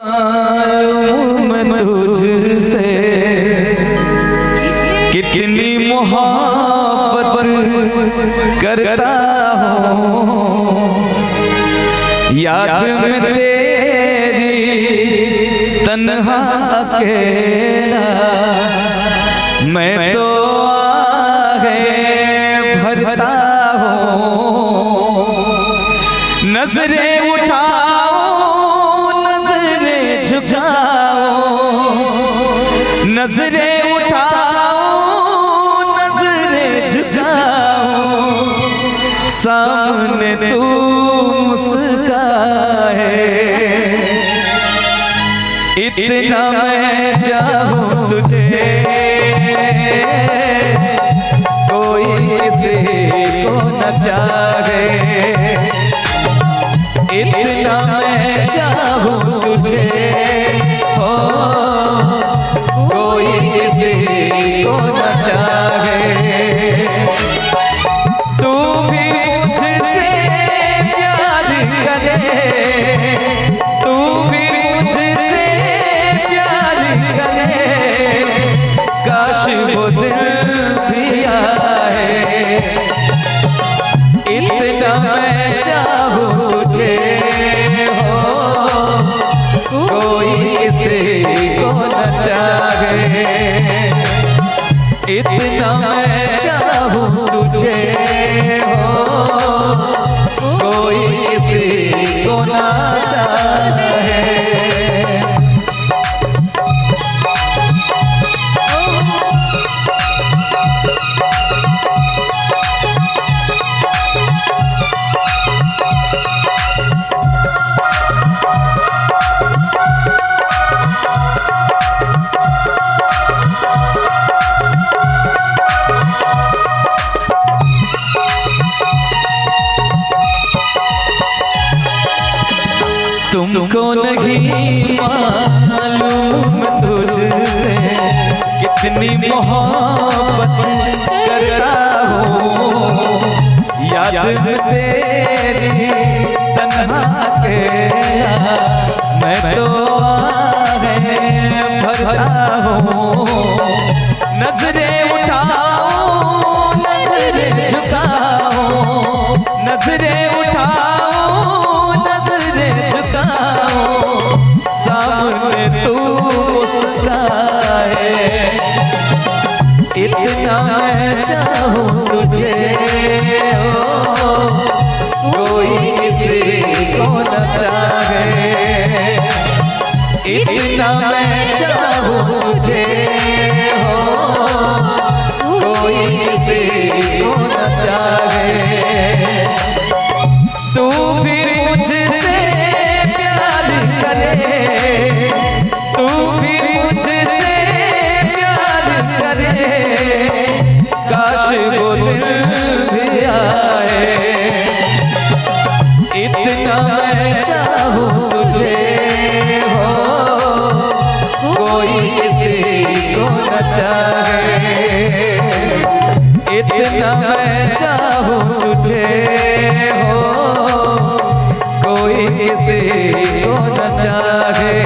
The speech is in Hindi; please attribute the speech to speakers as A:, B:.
A: मालूम तुझसे कितनी मोहब्बत करता हूँ, याद में तेरी तन्हा अकेला मैं तो आहें भरता हूँ। नजरें उठाओ नजरें झुकाओ, नजरें उठाओ नजरें झुकाओ, सामने तू मुस्काए, इतना मैं चाहूं तुझे कोई किसी को न चाहे, इतना मैं चाहूं तुझे हो कोई किसी को न चाहे। तू भी मुझसे प्यार करे, तू भी मुझसे प्यार करे, काश वो दिल भी आए, इतना मैं चाहूं तुझे हो कोई किसी को न चाहे, इतना मैं चाहूं तुझे हो कोई किसी को न चाहे। तुमको नहीं मालूम तुझसे कितनी मोहब्बत करता हूँ, याद में तेरी तन्हा अकेला मैं तो आहें भरता हूँ। नजरें उठाओ नजरें झुकाओ, नजरें उठाओ नजरें झुकाओ, सामने तू मुस्काए, इतना मैं चाहूं तुझे हो कोई किसी को न चाहे, इतना मैं चाहूं तुझे हो कोई किसी को न चाहे। तू भी मुझसे प्यार करे, तू भी मुझसे प्यार करे, काश वो दिल भी आए, इतना मैं चाहूं तुझे हो कोई किसी को न चाहे, इतना मैं चाहूं तुझे हो कोई किसी को न चाहे।